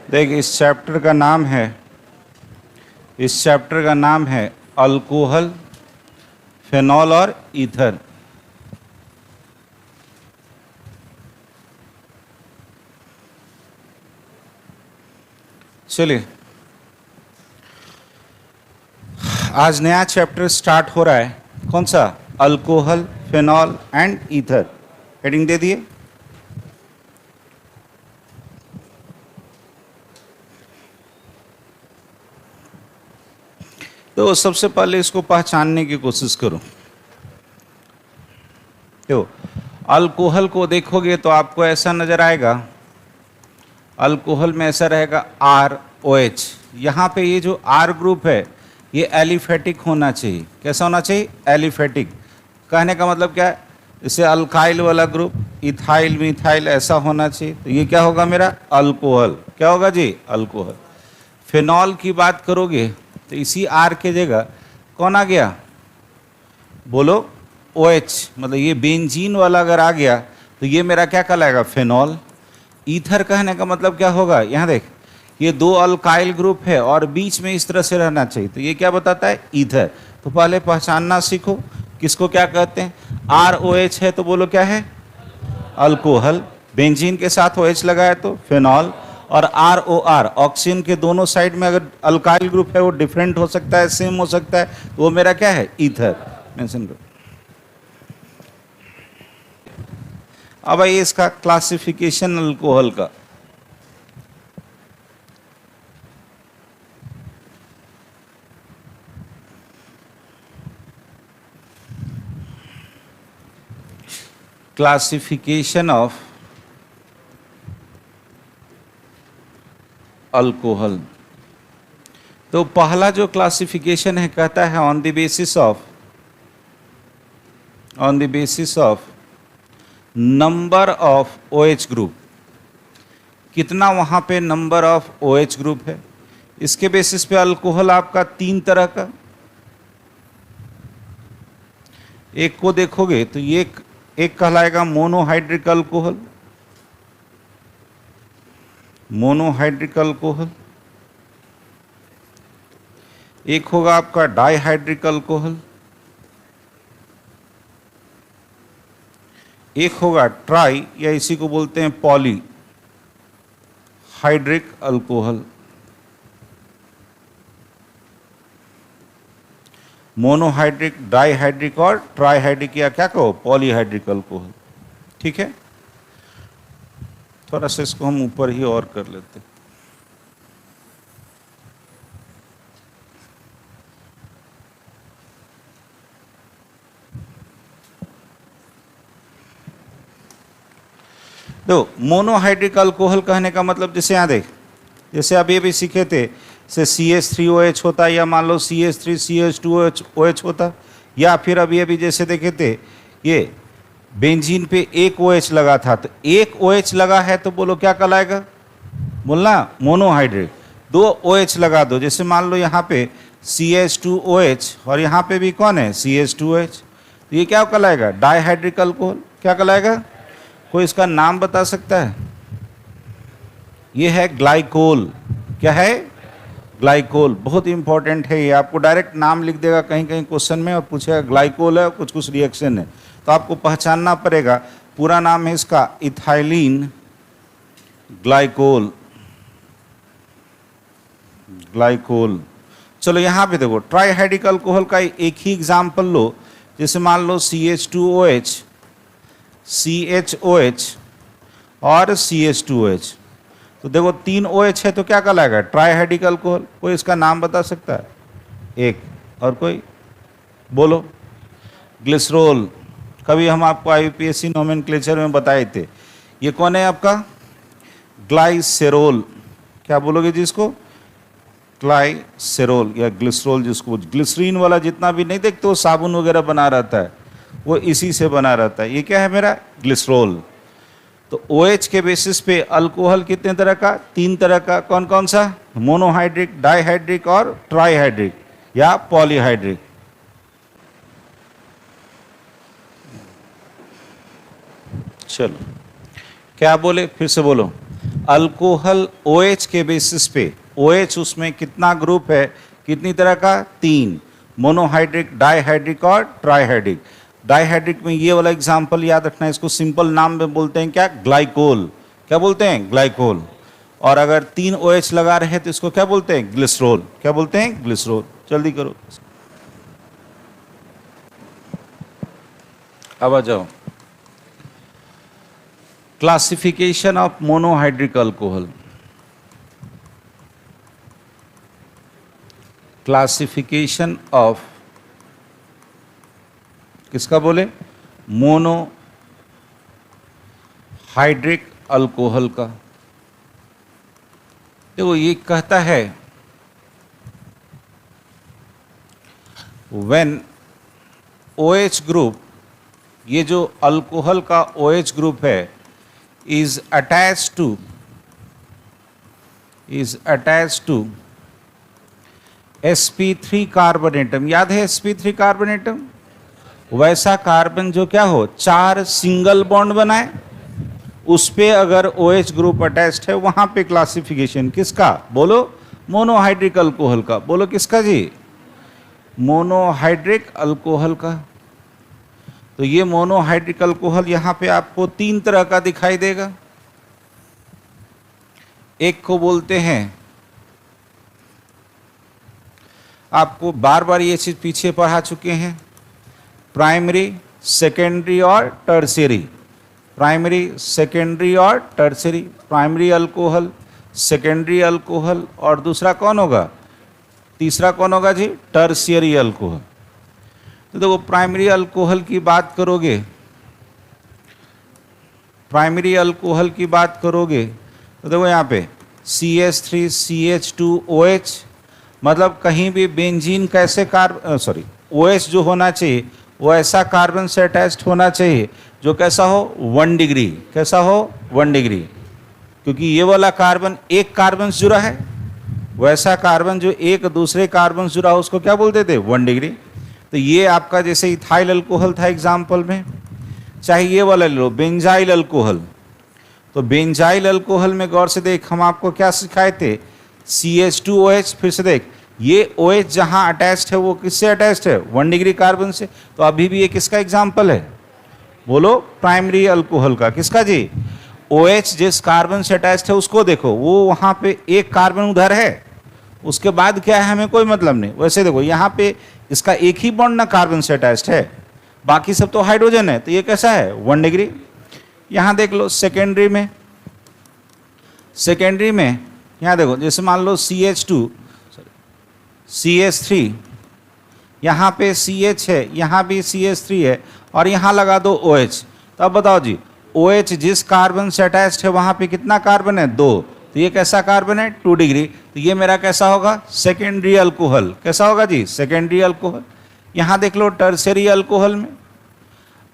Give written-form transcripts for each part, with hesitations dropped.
देख, इस चैप्टर का नाम है अल्कोहल, फेनॉल और ईथर। चलिए, आज नया चैप्टर स्टार्ट हो रहा है। कौन सा? Alcohol, phenol and ether. Heading दे दिए। तो सबसे पहले इसको पहचानने की कोशिश करो। तो अल्कोहल को देखोगे तो आपको ऐसा नजर आएगा, अल्कोहल में ऐसा रहेगा ROH। यहाँ पे ये जो R ग्रुप है ये एलिफेटिक होना चाहिए। कैसा होना चाहिए? एलिफेटिक। कहने का मतलब क्या है? जैसे अल्काइल वाला ग्रुप, इथाइल, मिथाइल, ऐसा होना चाहिए। तो ये क्या होगा मेरा? अल्कोहल। क्या होगा जी? अल्कोहल। फिनॉल की बात करोगे तो इसी R के जगह कौन आ गया? बोलो, OH। मतलब ये बेंजीन वाला अगर आ गया तो ये मेरा क्या कहलाएगा? फिनॉल। ईथर कहने का मतलब क्या होगा? यहाँ देख, ये दो अल्काइल ग्रुप है और बीच में इस तरह से रहना चाहिए, तो ये क्या बताता है? ईथर। तो पहले पहचानना सीखो किसको क्या कहते हैं। ROH है तो बोलो क्या है? अल्कोहल। बेंजीन के साथ OH लगाए तो फिनॉल। और ROR, ऑक्सीजन के दोनों साइड में अगर अल्काइल ग्रुप है वो डिफरेंट हो सकता है, सेम हो सकता है, तो वो मेरा क्या है? ईथर। मेंशन करो। अब आइए इसका क्लासिफिकेशन अल्कोहल का। Classification of alcohol. तो पहला जो क्लासिफिकेशन है कहता है on the basis of number of OH group. कितना वहां पे नंबर ऑफ OH ग्रुप है, इसके बेसिस पे अल्कोहल आपका तीन तरह का। एक को देखोगे तो ये एक कहलाएगा मोनोहाइड्रिक अल्कोहल, एक होगा आपका डाइहाइड्रिक अल्कोहल, एक होगा ट्राई या इसी को बोलते हैं poly hydric alcohol. Monohydric, dihydric और ट्राइहाइड्रिक या क्या कहो? Polyhydric alcohol. ठीक है, थोड़ा सा इसको हम ऊपर ही और कर लेते हैं। तो मोनोहाइड्रिक अल्कोहल कहने का मतलब, जैसे यहाँ देख, जैसे अभी अभी सीखे थे, से CH3OH होता, या मान लो CH3CH2OH होता, या फिर अभी अभी जैसे देखे थे ये बेंजीन पे एक OH लगा था, तो एक OH लगा है तो बोलो क्या कहलाएगा? बोलना मोनोहाइड्रिक। दो OH लगा दो, जैसे मान लो यहाँ पे CH2OH और यहाँ पे भी कौन है? CH2OH, तो ये क्या कहलाएगा? Dihydric alcohol. क्या कहलाएगा? कोई इसका नाम बता सकता है? ये है ग्लाइकोल। क्या है? ग्लाइकोल। बहुत इंपॉर्टेंट है ये, आपको डायरेक्ट नाम लिख देगा कहीं कहीं क्वेश्चन में और पूछेगा ग्लाइकोल है, कुछ कुछ रिएक्शन है, तो आपको पहचानना पड़ेगा। पूरा नाम है इसका इथाइलिन ग्लाइकोल। चलो यहाँ पे देखो, ट्राइहाइड्रिक अल्कोहल का एक ही एग्जाम्पल लो, जैसे मान लो CH2OH, CHOH और CH2OH, तो देखो तीन OH है तो क्या कहलाएगा? Trihydric alcohol. कोई इसका नाम बता सकता है? एक और कोई बोलो? ग्लिसरोल। कभी हम आपको IUPAC नोमेनक्लेचर में बताए थे। ये कौन है आपका? ग्लाइसेरोल। क्या बोलोगे जी इसको? ग्लाइसेरोल या ग्लिसरोल, जिसको ग्लिसरीन वाला जितना भी नहीं देखते वो साबुन वगैरह बना रहता है, वो इसी से बना रहता है। ये क्या है मेरा? ग्लिसरोल। तो OH के बेसिस पे अल्कोहल कितने तरह का? तीन तरह का। कौन कौन सा? मोनोहाइड्रिक, डाइहाइड्रिक और ट्राइहाइड्रिक या पॉलीहाइड्रिक। चलो, क्या बोले? फिर से बोलो। अल्कोहल OH के बेसिस पे, OH उसमें कितना ग्रुप है, कितनी तरह का, 3, मोनोहाइड्रिक, डाइहाइड्रिक और ट्राइहाइड्रिक। डाइहाइड्रिक में ये वाला एग्जाम्पल याद रखना है, इसको सिंपल नाम में बोलते हैं क्या, ग्लाइकोल। क्या बोलते हैं, ग्लाइकोल। और अगर 3 OH लगा रहे हैं तो इसको क्या बोलते हैं, ग्लिसरॉल। क्या बोलते हैं, ग्लिसरॉल। जल्दी करो, अब आ जाओ। Classification of monohydric alcohol. Classification of किसका बोले, मोनोहाइड्रिक अल्कोहल का। देखो ये कहता है व्हेन OH ग्रुप, ये जो अल्कोहल का OH ग्रुप है, is attached to sp3 carbon atom. याद है sp3 कार्बन एटम, वैसा कार्बन जो क्या हो, 4 सिंगल बॉन्ड बनाए, उस पे अगर OH ग्रुप अटैच्ड है, वहां पे क्लासिफिकेशन किसका, बोलो, मोनोहाइड्रिक अल्कोहल का। बोलो किसका जी, मोनोहाइड्रिक अल्कोहल का। तो ये मोनोहाइड्रिक अल्कोहल यहां पे आपको 3 तरह का दिखाई देगा। एक को बोलते हैं, आपको बार बार ये चीज पीछे पढ़ा चुके हैं, प्राइमरी, सेकेंडरी और टर्शियरी। प्राइमरी, सेकेंडरी और tertiary. Primary alcohol, secondary alcohol, और दूसरा कौन होगा, तीसरा कौन होगा जी, टर्शियरी अल्कोहल। तो देखो प्राइमरी अल्कोहल की बात करोगे, प्राइमरी अल्कोहल की बात करोगे तो देखो यहाँ पे CH3 CH2OH, मतलब कहीं भी बेंजीन कैसे OH जो होना चाहिए वो ऐसा कार्बन से अटैच्ड होना चाहिए जो कैसा हो, 1 डिग्री। कैसा हो, 1 डिग्री। क्योंकि ये वाला कार्बन एक कार्बन से जुड़ा है, वैसा कार्बन जो एक दूसरे कार्बन से जुड़ा हो उसको क्या बोलते थे, 1 डिग्री। तो ये आपका जैसे इथाइल अल्कोहल था एग्जाम्पल में, चाहे ये वाला ले लो बेंजाइल अल्कोहल। तो बेंजाइल अल्कोहल में गौर से देख, हम आपको क्या सिखाए थे, CH2OH। फिर से देख, ये OH जहां अटैच्ड है वो किससे अटैच्ड है, 1 डिग्री कार्बन से। तो अभी भी ये किसका एग्जाम्पल है, बोलो, प्राइमरी अल्कोहल का। किसका जी, OH जिस कार्बन से अटैच्ड है उसको देखो, वो वहां पे एक कार्बन उधर है, उसके बाद क्या है हमें कोई मतलब नहीं। वैसे देखो यहाँ पे इसका एक ही बॉन्ड ना कार्बन से अटैच्ड है, बाकी सब तो हाइड्रोजन है, तो ये कैसा है, 1 डिग्री। यहाँ देख लो सेकेंडरी में, सेकेंडरी में यहाँ देखो, जैसे मान लो CH2 CH3, यहाँ पे CH है, यहाँ भी CH3 है, और यहाँ लगा दो OH। तो अब बताओ जी, OH जिस कार्बन से अटैच्ड है वहाँ पे कितना कार्बन है, 2। तो ये कैसा कार्बन है, 2 डिग्री। तो ये मेरा कैसा होगा, सेकेंडरी अल्कोहल। कैसा होगा जी, सेकेंडरी अल्कोहल। यहाँ देख लो टर्शियरी अल्कोहल में,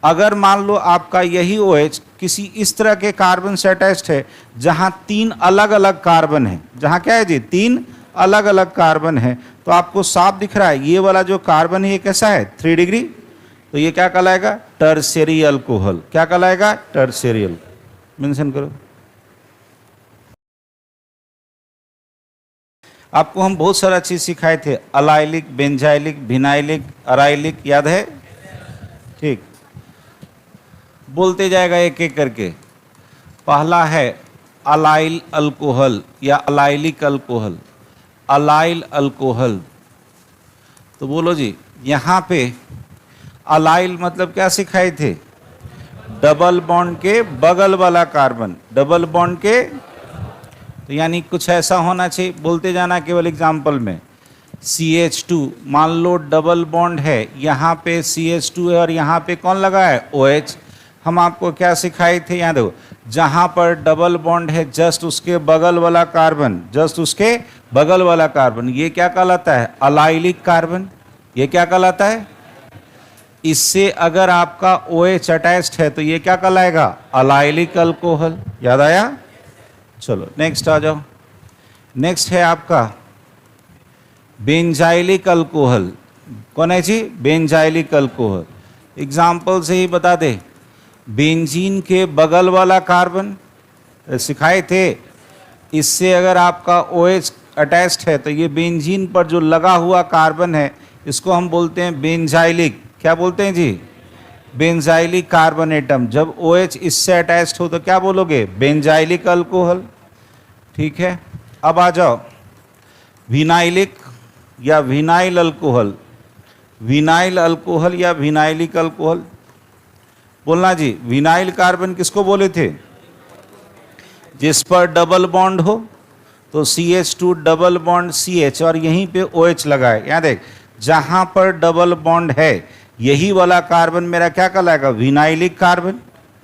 अगर मान लो आपका यही OH किसी इस तरह के कार्बन से अटैच्ड है जहाँ 3 अलग अलग कार्बन है, जहाँ क्या है जी, 3 अलग अलग कार्बन है, तो आपको साफ दिख रहा है ये वाला जो कार्बन है ये कैसा है, 3 डिग्री। तो ये क्या कहलाएगा, टर्शियरी अल्कोहल। क्या कहलाएगा, टर्शियरी अल्कोहल। मेंशन करो। आपको हम बहुत सारा चीज सिखाए थे, अलाइलिक, बेंजाइलिक, विनाइलिक, अराइलिक, याद है, ठीक। बोलते जाएगा एक एक करके। पहला है अलाइल अल्कोहल या अलाइलिक अल्कोहल। अलाइल अल्कोहल, तो बोलो जी, यहाँ पे अलाइल मतलब क्या सिखाए थे, डबल बॉन्ड के बगल वाला कार्बन, डबल बॉन्ड के, तो यानी कुछ ऐसा होना चाहिए। बोलते जाना केवल एग्जाम्पल में, CH2 मान लो डबल बॉन्ड है, यहाँ पे CH2 है और यहाँ पे कौन लगा है, OH। हम आपको क्या सिखाए थे, यहाँ देखो, जहाँ पर डबल बॉन्ड है जस्ट उसके बगल वाला कार्बन, जस्ट उसके बगल वाला कार्बन, ये क्या कहलाता है, अलाइलिक कार्बन। ये क्या कहलाता है, इससे अगर आपका OH अटैच्ड है तो ये क्या कहलाएगा, अलाइलिक अल्कोहल। याद आया, चलो नेक्स्ट आ जाओ। नेक्स्ट है आपका बेंजाइलिक अल्कोहल। कौन है जी, बेंजाइलिक अल्कोहल। एग्जाम्पल से ही बता दे, बेंजीन के बगल वाला कार्बन सिखाए थे, इससे अगर आपका OH अटैच्ड है तो ये बेंजीन पर जो लगा हुआ कार्बन है इसको हम बोलते हैं बेंजाइलिक, क्या बोलते हैं जी, बेंजाइलिक कार्बन एटम। जब OH इससे अटैच्ड हो तो क्या बोलोगे, बेंजाइलिक अल्कोहल। ठीक है, अब आ जाओ विनाइलिक या विनाइल अल्कोहल, विनाइल अल्कोहल या विनाइलिक अल्कोहल बोलना जी। विनाइल कार्बन किसको बोले थे, जिस पर डबल बॉन्ड हो, तो CH2 डबल बॉन्ड CH और यहीं पे OH लगा है। यहाँ देख, जहां पर डबल बॉन्ड है यही वाला कार्बन मेरा क्या कहलाएगा, विनाइलिक कार्बन।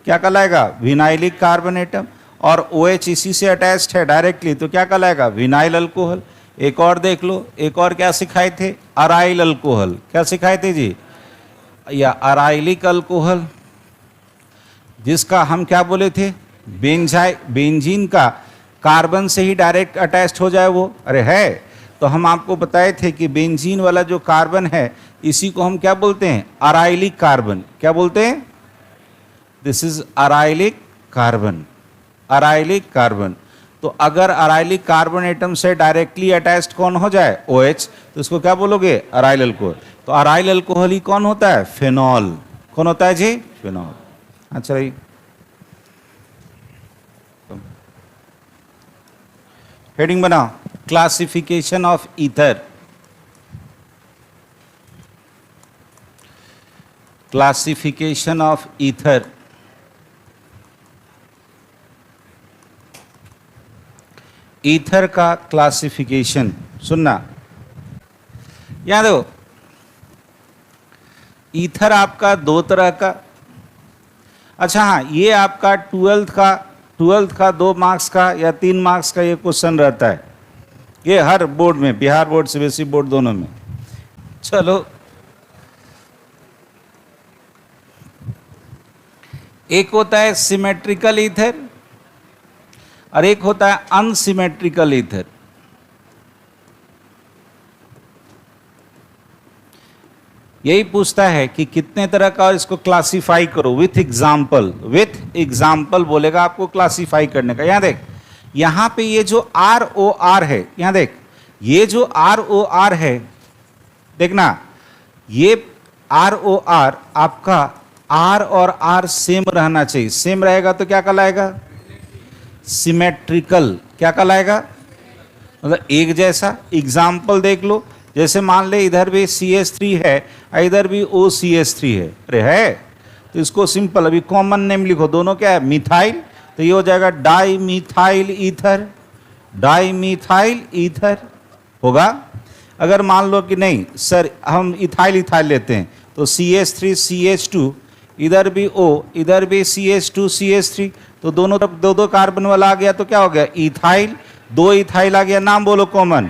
क्या कहलाएगा, विनाइलिक कार्बन एटम। और OH इसी से अटैच्ड है डायरेक्टली तो क्या कहलाएगा, विनाइल अल्कोहल। एक और देख लो, एक और क्या सिखाए थे, अराइल अल्कोहल। क्या सिखाए थे जी, या अराइलिक अल्कोहल, जिसका हम क्या बोले थे, बेंजीन का कार्बन से ही डायरेक्ट अटैच्ड हो जाए वो। अरे है, तो हम आपको बताए थे कि बेंजीन वाला जो कार्बन है इसी को हम क्या बोलते हैं, अराइलिक कार्बन। क्या बोलते हैं, दिस इज अराइलिक कार्बन, अराइलिक कार्बन। तो अगर अराइलिक कार्बन एटम से डायरेक्टली अटैच्ड कौन हो जाए, OH, तो इसको क्या बोलोगे, अराइल अल्कोहल। तो अराइल अल्कोहल ही कौन होता है, फेनॉल। कौन होता है जी, फेनॉल। अच्छा भाई, हेडिंग बनाओ, classification of ether. Classification of ether. Ether का क्लासिफिकेशन सुनना, याद हो, ईथर आपका दो तरह का। अच्छा हाँ, ये आपका 12th का 2 मार्क्स का या 3 मार्क्स का ये क्वेश्चन रहता है, ये हर बोर्ड में, बिहार बोर्ड, CBSE बोर्ड दोनों में। चलो, एक होता है सिमेट्रिकल ईथर और एक होता है अनसिमेट्रिकल ईथर। यही पूछता है कि कितने तरह का, और इसको क्लासिफाई करो विथ एग्जाम्पल। विथ एग्जाम्पल बोलेगा आपको क्लासिफाई करने का। यहां देख, यहां पे ये जो ROR है, यहां देख, ये जो ROR है, देखना, ये ROR आपका R और R सेम रहना चाहिए। सेम रहेगा तो क्या कहलाएगा, सिमेट्रिकल। क्या कहलाएगा, मतलब एक जैसा। एग्जाम्पल देख लो, जैसे मान ले इधर भी CH3 है और इधर भी OCH3 है। अरे है, तो इसको सिंपल अभी कॉमन नेम लिखो, दोनों क्या है, मिथाइल, तो ये हो जाएगा di methyl ether. Di methyl ether होगा। अगर मान लो कि नहीं सर हम इथाइल लेते हैं, तो CH3 CH2, इधर भी O, इधर भी CH2 CH3, तो दोनों तरफ दो दो कार्बन वाला आ गया तो क्या हो गया, इथाइल। 2 इथाइल आ गया, नाम बोलो common,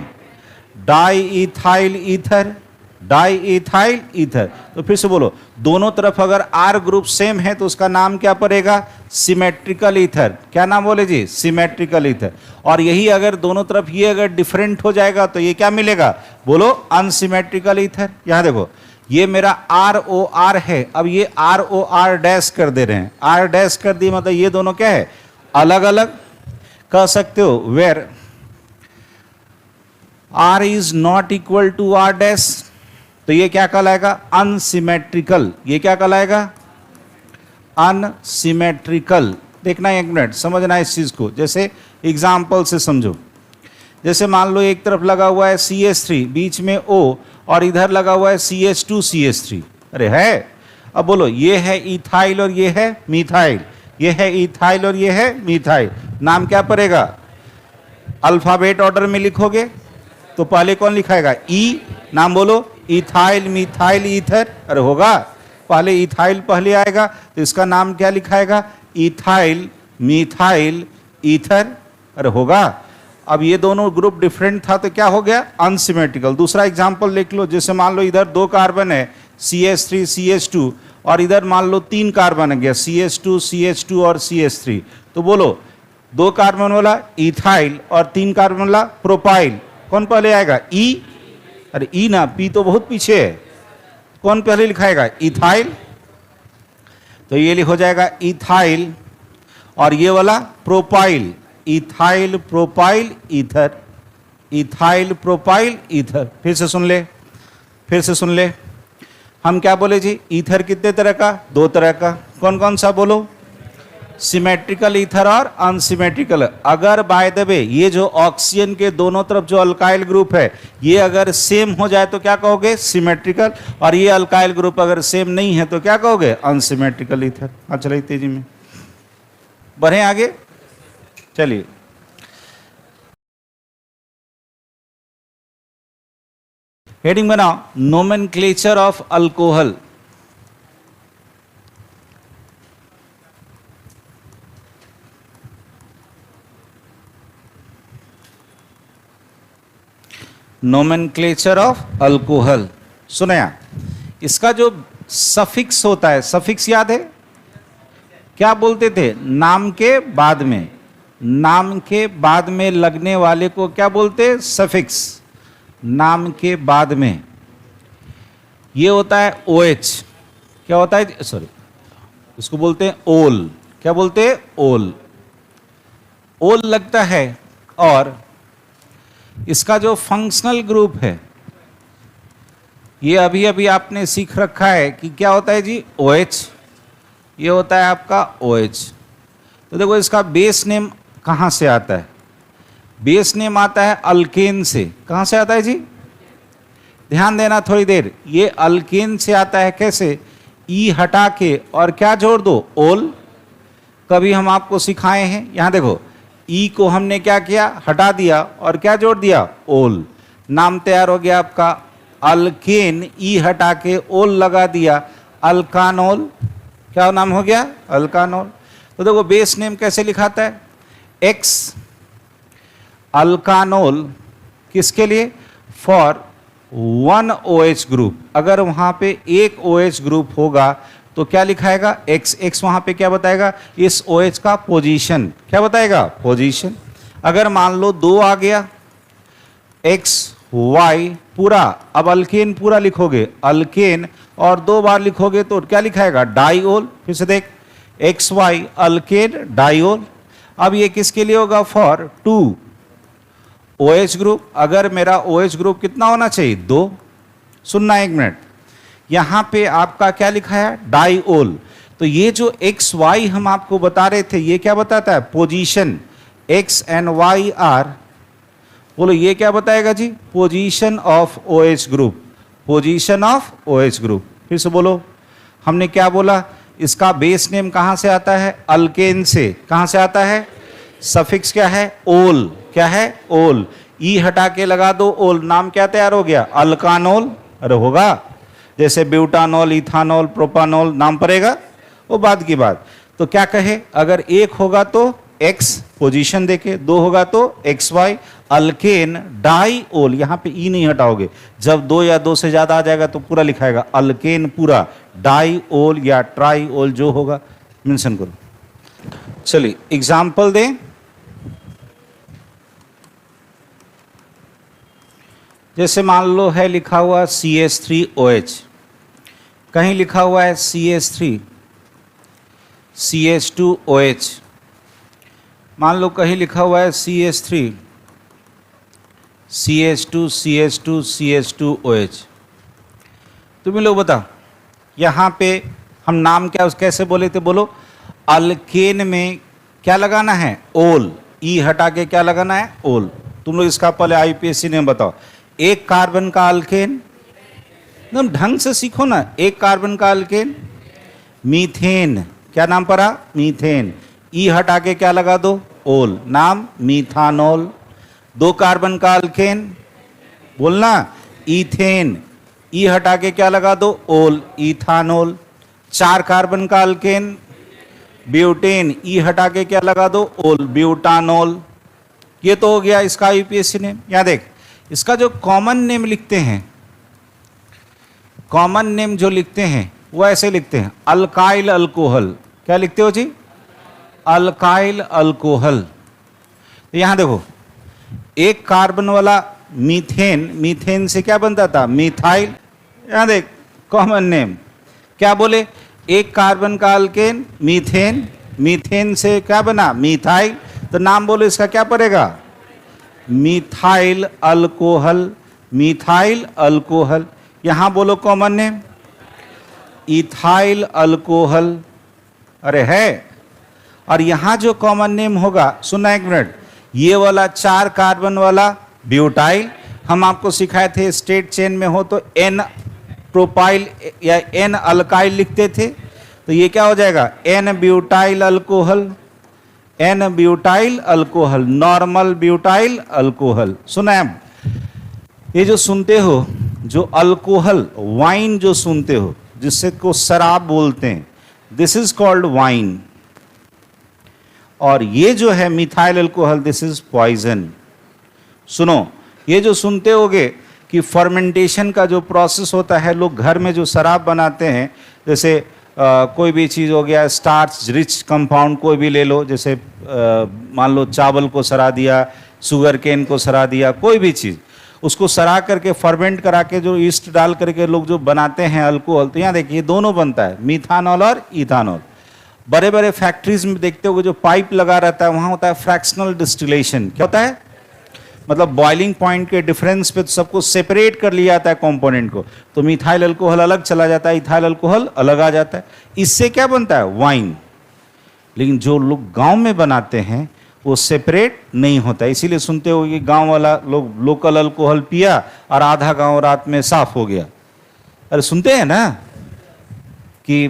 di ethyl ether. Di ethyl ether. तो फिर से बोलो, दोनों तरफ अगर R ग्रुप सेम है तो उसका नाम क्या पड़ेगा, सिमेट्रिकल ईथर। क्या नाम बोले जी, सिमेट्रिकल ईथर। और यही अगर दोनों तरफ ये अगर डिफरेंट हो जाएगा तो ये क्या मिलेगा, बोलो अनसिमेट्रिकल ईथर। यहां देखो, ये मेरा ROR है, अब ये ROR डैश कर दे रहे हैं। R डैश कर दिए मतलब ये दोनों क्या है, अलग अलग। कह सकते हो where R is not equal to R dash, तो ये क्या कहलाएगा, अनसिमेट्रिकल। ये क्या कहलाएगा, अनसिमेट्रिकल। देखना एक मिनट, समझना इस चीज को, जैसे एग्जाम्पल से समझो। जैसे मान लो एक तरफ लगा हुआ है CH3, बीच में O, और इधर लगा हुआ है CH2 CH3। अरे है, अब बोलो, ये है इथाइल और ये है मिथाइल। ये है इथाइल और ये है मिथाइल। नाम क्या पड़ेगा, अल्फाबेट ऑर्डर में लिखोगे तो पहले कौन लिखाएगा, E। नाम बोलो, इथाइल मिथाइल ईथर। अरे होगा, पहले इथाइल पहले आएगा तो इसका नाम क्या लिखाएगा, इथाइल मिथाइल ईथर। अरे होगा। अब ये दोनों ग्रुप डिफरेंट था तो क्या हो गया, अनसिमेट्रिकल। दूसरा एग्जांपल लिख लो, जैसे मान लो इधर 2 कार्बन है CH3 CH2, और इधर मान लो 3 कार्बन है गया CH2 CH2 और CH3। तो बोलो, 2 कार्बन वाला इथाइल और 3 कार्बन वाला प्रोपाइल, कौन पहले आएगा, E। अरे E ना, P तो बहुत पीछे है, कौन पहले लिखाएगा, इथाइल। तो ये हो जाएगा इथाइल, और ये वाला propyl, ethyl propyl ether, ethyl propyl ether. फिर से सुन ले, फिर से सुन ले। हम क्या बोले जी, ईथर कितने तरह का, दो तरह का। कौन कौन सा बोलो, सिमेट्रिकल ईथर और अनसिमेट्रिकल। अगर बाय द वे ये जो ऑक्सीजन के दोनों तरफ जो अल्काइल ग्रुप है ये अगर सेम हो जाए तो क्या कहोगे, सिमेट्रिकल। और ये अल्काइल ग्रुप अगर सेम नहीं है तो क्या कहोगे, अनसिमेट्रिकल ईथर। हाँ चलिए तेजी में बढ़े आगे, चलिए। हेडिंग बनाओ, nomenclature of alcohol. Nomenclature of alcohol. सुनया, इसका जो सफिक्स होता है, सफिक्स याद है क्या बोलते थे, नाम के बाद में, नाम के बाद में लगने वाले को क्या बोलते, सफिक्स। नाम के बाद में ये होता है OH, क्या होता है, सॉरी इसको बोलते हैं ओल। क्या बोलते हैं, ओल। ओल लगता है। और इसका जो फंक्शनल ग्रुप है ये अभी अभी आपने सीख रखा है कि क्या होता है जी, OH। ये होता है आपका OH। तो देखो इसका बेस नेम कहाँ से आता है, बेस नेम आता है अल्केन से। कहाँ से आता है जी, ध्यान देना थोड़ी देर। ये अल्केन से आता है, कैसे, ई हटा के और क्या जोड़ दो, ओल। कभी हम आपको सिखाए हैं, यहाँ देखो ई को हमने क्या किया, हटा दिया और क्या जोड़ दिया, ओल। नाम तैयार हो गया आपका अल्केन, ई हटा के ओल लगा दिया, अल्कानोल। क्या नाम हो गया, अल्कानोल। तो देखो बेस नेम कैसे लिखाता है, एक्स अल्कानोल। किसके लिए, फॉर 1 OH ग्रुप। अगर वहां पे एक OH ग्रुप होगा तो क्या लिखाएगा, एक्स। एक्स वहां पे क्या बताएगा, इस OH का पोजीशन। क्या बताएगा, पोजीशन। अगर मान लो 2 आ गया, एक्स वाई पूरा, अब अल्केन पूरा लिखोगे, अल्केन, और 2 बार लिखोगे तो क्या लिखाएगा, डाइओल। फिर से देख, एक्स वाई अल्केन डाइओल। अब ये किसके लिए होगा, फॉर 2 OH ग्रुप। अगर मेरा OH ग्रुप कितना होना चाहिए, 2। सुनना एक मिनट, यहां पे आपका क्या लिखा है, डाइओल। तो ये जो एक्स वाई हम आपको बता रहे थे ये क्या बताता है, position. X and Y are, बोलो ये क्या बताएगा जी, position of OH group, position of OH group. फिर से बोलो, हमने क्या बोला, इसका बेस नेम कहां से आता है, अल्केन से। कहां से आता है, सफिक्स क्या है, ओल। क्या है, ओल। ई हटा के लगा दो ओल, नाम क्या तैयार हो गया, अल्कानोल। अरे होगा, जैसे ब्यूटानोल, इथानोल, प्रोपानोल नाम पड़ेगा, वो बात की बात। तो क्या कहे, अगर एक होगा तो एक्स पोजीशन देके, 2 होगा तो एक्स वाई, अल्केन डाइओल। यहां पे ई नहीं हटाओगे, जब 2 या 2 से ज्यादा आ जाएगा तो पूरा लिखाएगा अल्केन पूरा, डाइओल या ट्राइओल जो होगा मेंशन करो। चलिए एग्जाम्पल दें, जैसे मान लो है लिखा हुआ CH3OH, कहीं लिखा हुआ है CH3 CH2OH, मान लो कहीं लिखा हुआ है CH3 CH2 CH2 CH2OH। तुम लोग बताओ यहाँ पे हम नाम क्या कैसे बोले थे, बोलो अल्केन में क्या लगाना है, ओल। ई हटा के क्या लगाना है, ओल। तुम लोग इसका पहले IPSC ने बताओ, एक कार्बन का अल्केन, एकदम ढंग से सीखो ना। एक कार्बन का अल्केन, मीथेन। क्या नाम पड़ा, मीथेन। ई हटा के क्या लगा दो, ओल, नाम मीथानोल। 2 कार्बन का अल्केन, बोलना ईथेन। ई हटा के क्या लगा दो, ओल, इथानोल। 4 कार्बन का अल्केन, ब्यूटेन। ई हटा के क्या लगा दो, ओल, ब्यूटानोल। ये तो हो गया इसका IPSC नेम। यहाँ देख, इसका जो कॉमन नेम लिखते हैं, कॉमन नेम जो लिखते हैं वो ऐसे लिखते हैं, अल्काइल अल्कोहल। क्या लिखते हो जी, अल्काइल अल्कोहल। तो यहां देखो, एक कार्बन वाला मीथेन, मीथेन से क्या बनता था, मिथाइल। यहां देख कॉमन नेम, क्या बोले, एक कार्बन का अल्केन मीथेन, मीथेन से क्या बना, मिथाइल। तो नाम बोलो इसका क्या पड़ेगा, मिथाइल अल्कोहल, मिथाइल अल्कोहल। यहां बोलो कॉमन नेम इथाइल अल्कोहल, अरे है। और यहां जो कॉमन नेम होगा, सुनना एक मिनट, ये वाला 4 कार्बन वाला ब्यूटाइल, हम आपको सिखाए थे स्टेट चेन में हो तो एन प्रोपाइल या एन अल्काइल लिखते थे, तो ये क्या हो जाएगा, n butyl alcohol, n butyl alcohol, normal butyl alcohol. सुना है, ये जो सुनते हो, जो अल्कोहल वाइन जो सुनते हो, जिससे को शराब बोलते हैं, दिस इज कॉल्ड वाइन। और ये जो है methyl alcohol, this is poison. सुनो, ये जो सुनते होगे कि फर्मेंटेशन का जो प्रोसेस होता है, लोग घर में जो शराब बनाते हैं, जैसे कोई भी चीज़ हो गया, स्टार्च रिच कंपाउंड कोई भी ले लो, जैसे मान लो चावल को सरा दिया, शुगर केन को सरा दिया, कोई भी चीज़, उसको सरा करके फर्मेंट करा के जो ईस्ट डाल करके लोग जो बनाते हैं अल्कोहल, तो यहाँ देखिए दोनों बनता है, मीथानॉल और इथानॉल। बड़े बड़े फैक्ट्रीज में देखते हो जो पाइप लगा रहता है, वहाँ होता है फ्रैक्शनल डिस्टिलेशन। क्या होता है, मतलब बॉइलिंग पॉइंट के डिफरेंस पे तो सबको सेपरेट कर लिया जाता है कंपोनेंट को, तो मिथाइल अल्कोहल अलग चला जाता है, इथाइल अल्कोहल अलग आ जाता है, इससे क्या बनता है, वाइन। लेकिन जो लोग गांव में बनाते हैं वो सेपरेट नहीं होता, इसीलिए सुनते हो कि गांव वाला लोग लोकल अल्कोहल पिया और आधा गांव रात में साफ हो गया। अरे सुनते हैं ना कि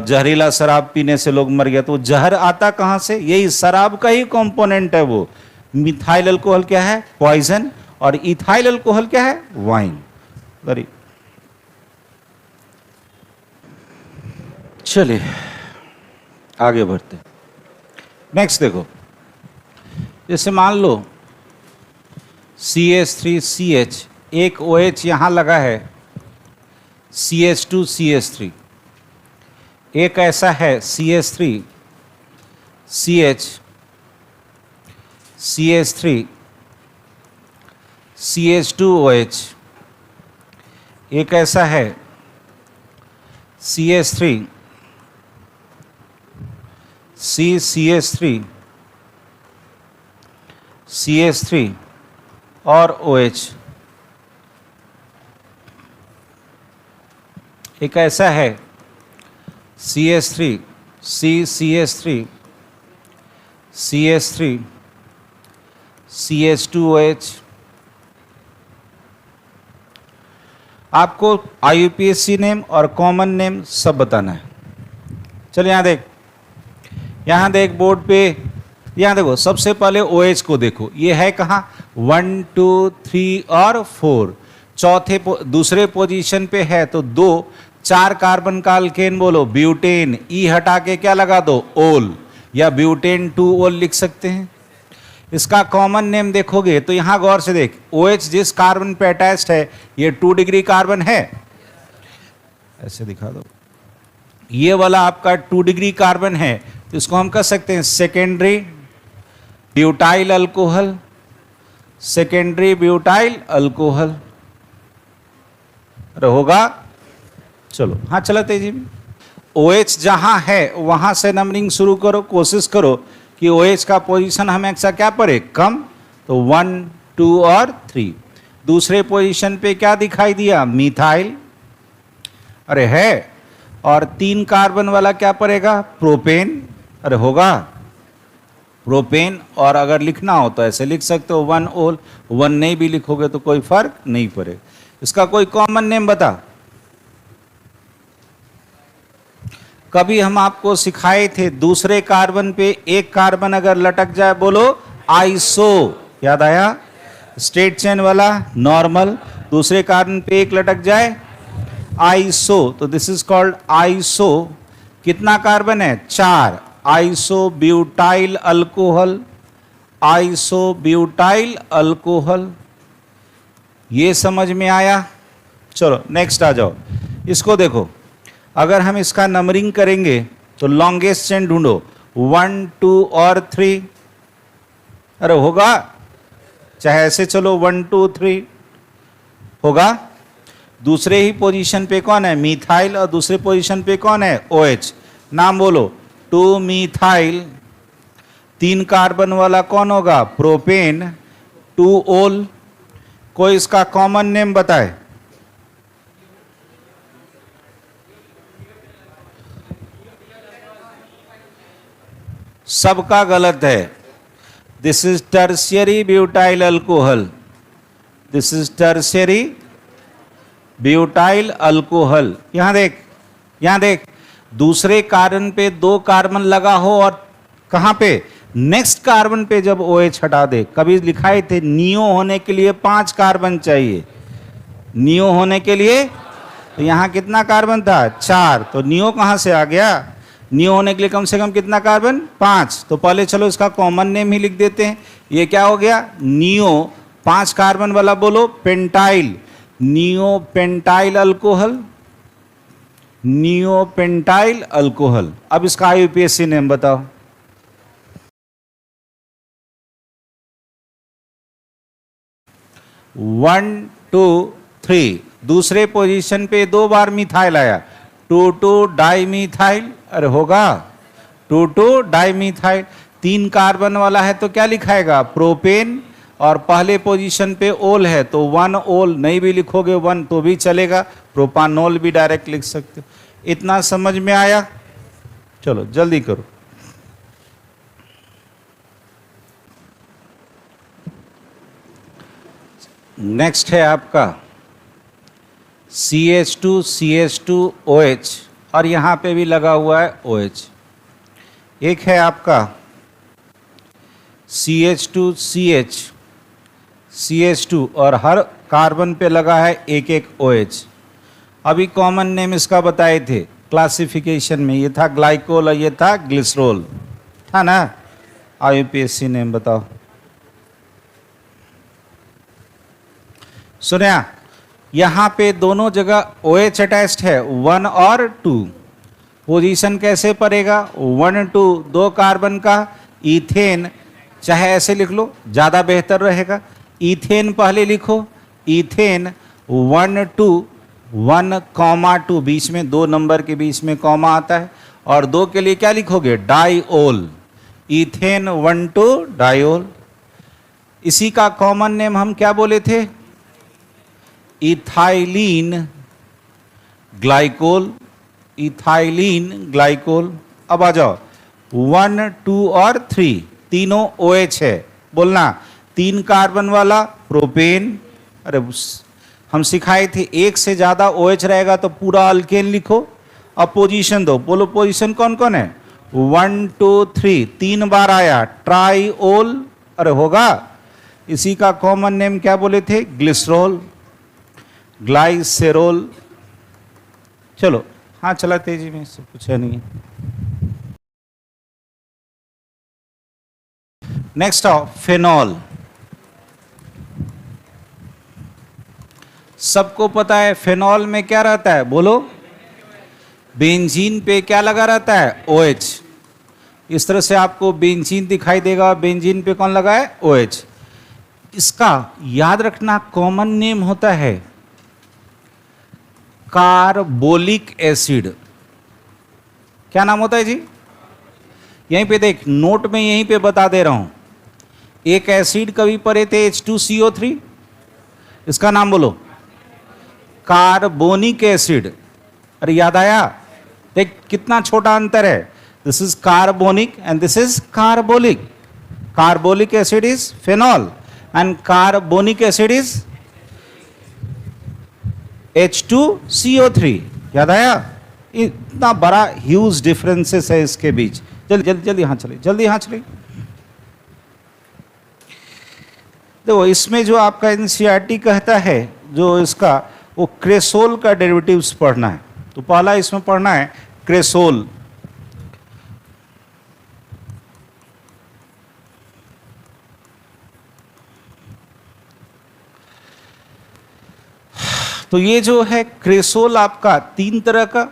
जहरीला शराब पीने से लोग मर गया, तो जहर आता कहाँ से, यही शराब का ही कंपोनेंट है वो। मिथाइल अल्कोहल क्या है, पॉइजन, और इथाइल अल्कोहल क्या है, वाइन। वेरी, चलिए आगे बढ़ते। नेक्स्ट देखो, जैसे मान लो CH3CH, एक OH यहां लगा है, CH2CH3, एक ऐसा है CH3CH, CH3 CH2OH, एक ऐसा है CH3 CH3 CH3 और OH, एक ऐसा है CH3 CH3 CH3 CH2OH। आपको IUPAC नेम और कॉमन नेम सब बताना है। चल यहाँ देख बोर्ड पे, यहाँ देखो, सबसे पहले OH को देखो, ये है कहाँ, 1 2 3 और 4, दूसरे पोजीशन पे है, तो 2 4 कार्बन का अल्केन बोलो, ब्यूटेन, ई हटा के क्या लगा दो, ओल, या ब्यूटेन 2 ओल लिख सकते हैं। इसका कॉमन नेम देखोगे तो यहां गौर से देख, OH जिस कार्बन पे अटैच्ड है, ये 2 डिग्री कार्बन है, ऐसे दिखा दो, ये वाला आपका 2 डिग्री कार्बन है, तो इसको हम कह सकते हैं secondary butyl alcohol, secondary butyl alcohol. अरे होगा, चलो हाँ चला तेजी में। OH जहां है वहां से नंबरिंग शुरू करो, कोशिश करो कि OH का पोजीशन हमेशा क्या पड़े, कम, तो 1 2 और 3। दूसरे पोजीशन पे क्या दिखाई दिया, मिथाइल, अरे है, और 3 कार्बन वाला क्या पड़ेगा, प्रोपेन, अरे होगा प्रोपेन। और अगर लिखना हो तो ऐसे लिख सकते हो 1 ओल, 1 नहीं भी लिखोगे तो कोई फर्क नहीं पड़ेगा। इसका कोई कॉमन नेम बता। कभी हम आपको सिखाए थे दूसरे कार्बन पे एक कार्बन अगर लटक जाए, बोलो आइसो, याद आया, स्ट्रेट चेन वाला नॉर्मल, दूसरे कार्बन पे एक लटक जाए आइसो, तो दिस इज कॉल्ड आइसो। कितना कार्बन है, 4, iso butyl alcohol, iso butyl alcohol. ये समझ में आया। चलो नेक्स्ट आ जाओ, इसको देखो, अगर हम इसका नंबरिंग करेंगे तो लॉन्गेस्ट चेन ढूंढो, 1 2 और 3, अरे होगा, चाहे ऐसे चलो 1 2 3 होगा। दूसरे ही पोजीशन पे कौन है, मिथाइल, और दूसरे पोजीशन पे कौन है, OH, नाम बोलो, 2 मिथाइल, 3 कार्बन वाला कौन होगा? प्रोपेन। 2 ओल। कोई इसका कॉमन नेम बताए। सबका गलत है। This is tertiary butyl alcohol. This is tertiary butyl alcohol. यहां देख, यहां देख, दूसरे कार्बन पे 2 कार्बन लगा हो और कहां पे? नेक्स्ट कार्बन पे जब OH हटा दे। कभी लिखाए थे नियो होने के लिए 5 कार्बन चाहिए। नियो होने के लिए तो यहां कितना कार्बन था? 4। तो नियो कहां से आ गया? नियो होने के लिए कम से कम कितना कार्बन? 5। तो पहले चलो इसका कॉमन नेम ही लिख देते हैं। ये क्या हो गया? नियो। 5 कार्बन वाला बोलो pentyl. Neo pentyl alcohol. Neo pentyl alcohol. अब इसका IUPAC नेम बताओ। One two three. दूसरे पोजीशन पे 2 बार मिथाइल आया। 2,2 डाइमिथाइल। अरे होगा 2,2 डाइमिथाइल। 3 कार्बन वाला है तो क्या लिखाएगा? प्रोपेन। और पहले पोजीशन पे ओल है तो 1 ओल। नहीं भी लिखोगे 1 तो भी चलेगा। प्रोपानोल भी डायरेक्ट लिख सकते हो। इतना समझ में आया? चलो जल्दी करो। नेक्स्ट है आपका CH2CH2OH और यहां पे भी लगा हुआ है OH। एक है आपका CH2CH CH2 और हर कार्बन पे लगा है एक एक OH। अभी कॉमन नेम इसका बताए थे क्लासिफिकेशन में। ये था ग्लाइकोल और ये था ग्लिसरोल, था ना? IUPAC नेम बताओ। सुनिया, यहां पे दोनों जगह OH अटैच्ड है 1 और 2। पोजीशन कैसे पड़ेगा? 1 2 2 कार्बन का इथेन। चाहे ऐसे लिख लो, ज्यादा बेहतर रहेगा। इथेन पहले लिखो। इथेन 1 2 1,2 बीच में 2 नंबर के बीच में कॉमा आता है। और 2 के लिए क्या लिखोगे? डाइओल। Ethane 1 2 diol. इसी का कॉमन नेम हम क्या बोले थे? Ethylene glycol. Ethylene glycol. अब आ जाओ 1 2 और 3 तीनों OH है। बोलना 3 कार्बन वाला प्रोपेन। अरे हम सिखाए थे एक से ज्यादा OH रहेगा तो पूरा अल्केन लिखो। अब पोजीशन दो। बोलो पोजीशन कौन कौन है? 1 2 3 3 बार आया ट्राइओल। अरे होगा। इसी का कॉमन नेम क्या बोले थे? ग्लिसरोल, ग्लाइसेरोल। चलो हाँ चला तेजी में, इससे कुछ है नहीं। नेक्स्ट आओ फेनॉल। सबको पता है फेनॉल में क्या रहता है? बोलो। बेंजीन पे क्या लगा रहता है? OH। इस तरह से आपको बेंजीन दिखाई देगा। बेंजीन पे कौन लगा है? OH। इसका याद रखना कॉमन नेम होता है कार्बोलिक एसिड। क्या नाम होता है जी? यहीं पे देख, नोट में यहीं पे बता दे रहा हूं। एक एसिड कभी पढ़े थे H2CO3, इसका नाम बोलो कार्बोनिक एसिड। अरे याद आया? देख कितना छोटा अंतर है। This is carbonic and this is carbolic. Carbolic acid is phenol and carbonic acid is H2CO3। याद आया? इतना बड़ा ह्यूज डिफरेंसेस है इसके बीच। जल्दी जल्दी जल्दी यहाँ चले, जल्दी यहाँ चले। देखो इसमें जो आपका NCERT कहता है, जो इसका वो क्रेसोल का डेरिवेटिव्स पढ़ना है। तो पहला इसमें पढ़ना है क्रेसोल। तो ये जो है क्रेसोल आपका 3 तरह का।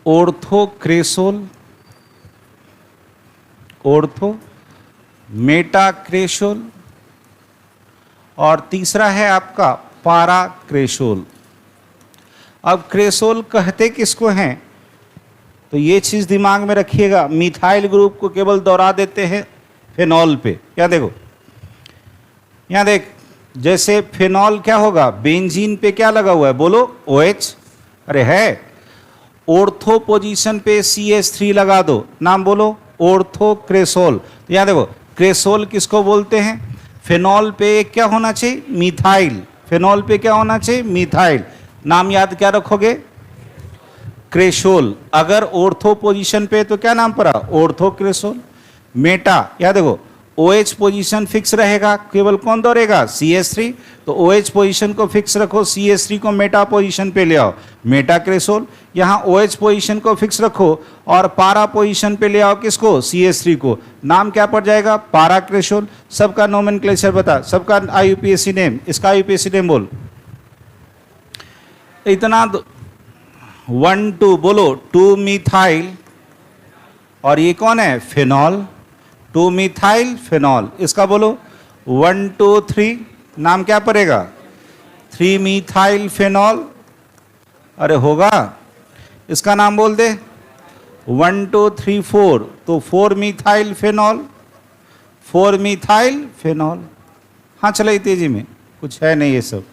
Ortho cresol, ortho, Meta cresol, और तीसरा है आपका पारा क्रेसोल। अब क्रेसोल कहते किसको हैं, तो ये चीज दिमाग में रखिएगा, मिथाइल ग्रुप को केवल दोहरा देते हैं फेनॉल पे। क्या देखो यहां देख, जैसे फेनॉल क्या होगा, बेंजीन पे क्या लगा हुआ है, बोलो OH, अरे है, ऑर्थो पोजीशन पे CH3 लगा दो, नाम बोलो ऑर्थो क्रेसोल। तो यहां देखो क्रेसोल किसको बोलते हैं, फेनॉल पे क्या होना चाहिए, मिथाइल, फेनॉल पे क्या होना चाहिए, मिथाइल, नाम याद क्या रखोगे, क्रेसोल। अगर ऑर्थो पोजीशन पे तो क्या नाम पड़ा, ऑर्थो क्रेसोल। मेटा, याद देखो OH पोजीशन फिक्स रहेगा, केवल कौन दौड़ेगा, CH3, तो OH पोजीशन को फिक्स रखो, CH3 को मेटा पोजीशन पे ले आओ, मेटा क्रेसोल। यहाँ OH पोजीशन को फिक्स रखो और पारा पोजीशन पे ले आओ किसको, CH3 को, नाम क्या पड़ जाएगा, पारा क्रेसोल। सबका नोमेनक्लेचर बता, सबका IUPAC नेम, इसका IUPAC नेम बोल, इतना 1 2 बोलो, 2 मिथाइल, और ये कौन है, फेनॉल, 2 मिथाइल फेनॉल, इसका बोलो 1 2 3, नाम क्या पड़ेगा, 3 मिथाइल फेनॉल, अरे होगा, इसका नाम बोल दे 1 2 3 4, तो 4 मिथाइल फेनॉल, 4 मिथाइल फेनॉल। हाँ चले तेजी में, कुछ है नहीं ये सब।